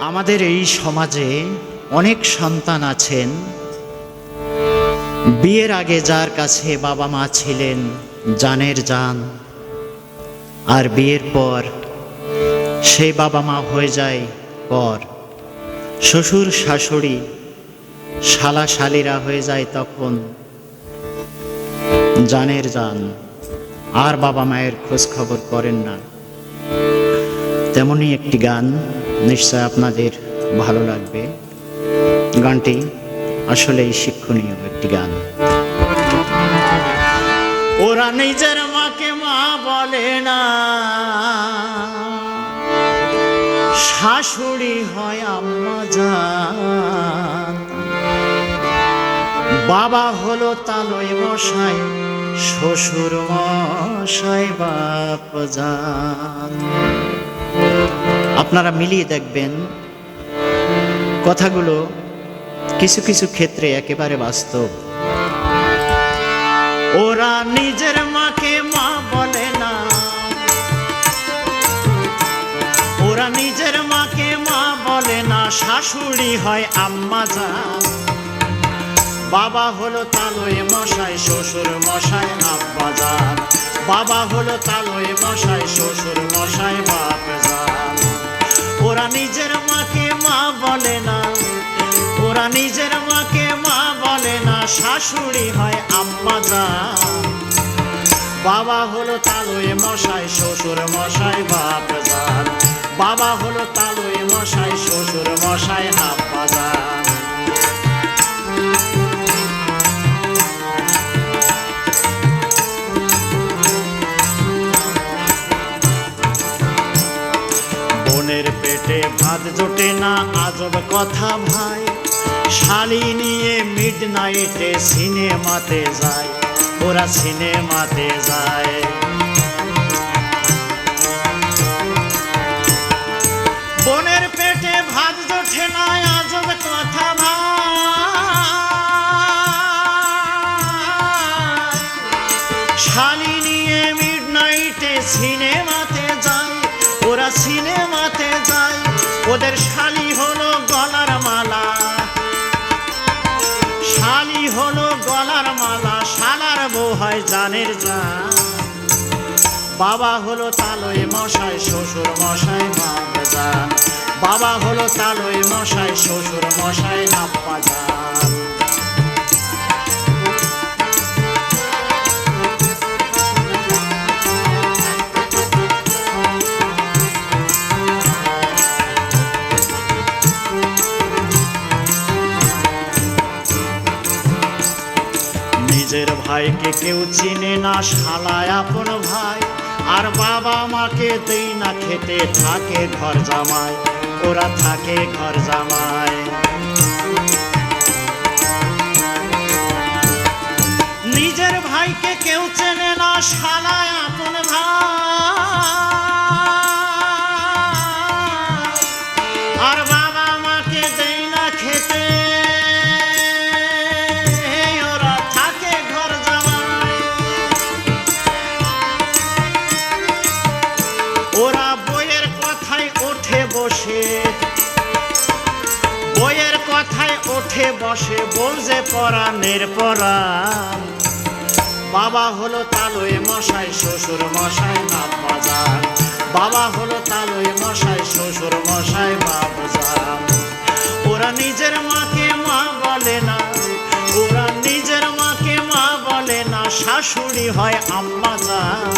আমাদের এই সমাজে অনেক সন্তান আছেন, বিয়ের আগে যার কাছে বাবা মা ছিলেন জানের জান, আর বিয়ের পর সেই বাবা মা হয়ে যায় পর। শ্বশুর শাশুড়ি শালা শালিরা হয়ে যায় তখন জানের জান, আর বাবা মায়ের খোঁজ খবর করেন না। তেমনই একটি গান নিশ্চয় আপনাদের ভালো লাগবে। গানটি আসলেই শিক্ষণীয় একটি গান। ওরা নিজের মাকে মা বলে না, শাশুড়ি হয় আম্মা জান। বাবা হলো তালই মশাই, শ্বশুর মশাই বাপ জান। আপনারা মিলিয়ে দেখবেন কথাগুলো কিছু কিছু ক্ষেত্রে একেবারে বাস্তব। ওরা নিজের মাকে মা বলে না, ওরা নিজের মাকে মা বলে না, শাশুড়ি হয় আম্মা জান। বাবা হলো তালই মশাই, শ্বশুর মশাই আব্বা জান। বাবা হলো তালই মশাই, শ্বশুর মশাই বাপ জান। ওরা নিজের মাকে মা বলে না, ওরা নিজের মাকে মা বলে না, শাশুড়ি হয় আম্মা জান। বাবা হলো তালই মশাই, শ্বশুর মশাই বাপ জান। বাবা হলো তালই মশাই, শ্বশুর মশাই আব্বা জান। বোনের পেটে ভাত জোটে না, আজব কথা ভাই। শালি নিয়ে মিডনাইটে সিনেমাতে যায়, ওরা সিনেমাতে যায়। বোনের পেটে ভাত জোটে না, আজব কথা ভাই। শালি নিয়ে মিডনাইটে সিনেমাতে যায়, ওরা সিনেমাতে যায়। ওদের শালি হলো গলার মালা, শালি হলো গলার মালা, শালার বউ হয় জানের জান। বাবা হলো তালই মশাই, শ্বশুর মশাই বাপ জান। বাবা হলো তালই মশাই, শ্বশুর মশাই আব্বা জান। নিজের ভাইকে কেউ চিনে না, শালায় আপন ভাই। আর বাবা মাকে দেই না খেতে, থাকে ঘর জামাই, ওরা থাকে ঘর জামাই। নিজের ভাইকে কেউ চেনে না, শালায় আপন ভাই। আর বাবা মাকে দেই না খেতে, ওরা বইয়ের কথায় ওঠে বসে, বইয়ের কথায় ওঠে বসে, বলছে পরাণের পরাণ। বাবা হলো তালই মশাই, শ্বশুর মশাই আব্বা জান। বাবা হলো তালই মশাই, শ্বশুর মশাই বাপ জান। ওরা নিজের মাকে মা বলে না, ওরা নিজের মাকে মা বলে না, শাশুড়ি হয় আম্মা জান।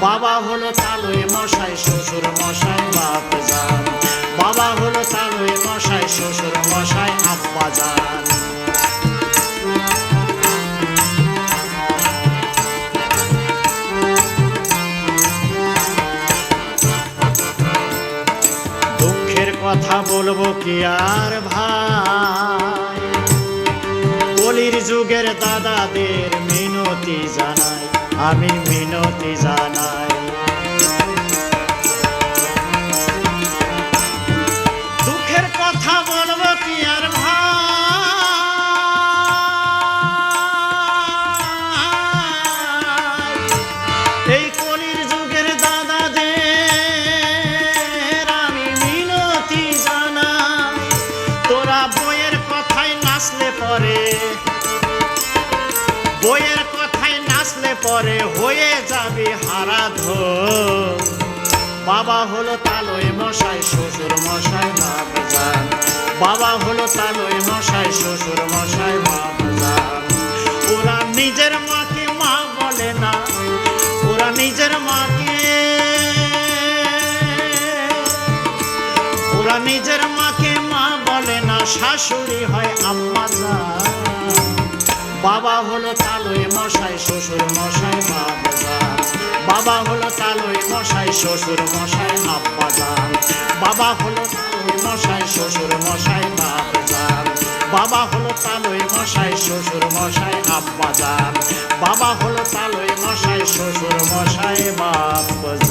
বাবা হলো তালই মশাই, শ্বশুর মশাই বাপ জান। বাবা হলো তালই মশাই, শ্বশুর মশাই আব্বা জান। দুঃখের কথা বলবো কি আর ভাই, কলির যুগের দাদাদের মিনতি জানাই, আমি মিনতি জানাই। দুঃখের কথা বলবো কি আর ভাই, এই কলির যুগের দাদাদের আমি মিনতি পরে হয়ে যাবে হারাধন। বাবা হলো তালই মশাই, শ্বশুর মশাই বাপজান। বাবা হলো তালই মশাই, শ্বশুর মশাই বাপজান। ওরা নিজের মাকে মা বলে না, ওরা নিজের মাকে, ওরা নিজের মাকে মা বলে না, শাশুড়ি হয় আম্মা জান। বাবা হলো তালই মশাই, শ্বশুর মশাই বাপজান। বাবা হলো তালই মশাই, শ্বশুর মশাই আব্বাজান। বাবা হলো তালই মশাই, শ্বশুর মশাই বাপজান। বাবা হলো তালই মশাই, শ্বশুর মশাই আব্বাজান। বাবা হলো তালই মশাই, শ্বশুর মশাই বাপজান।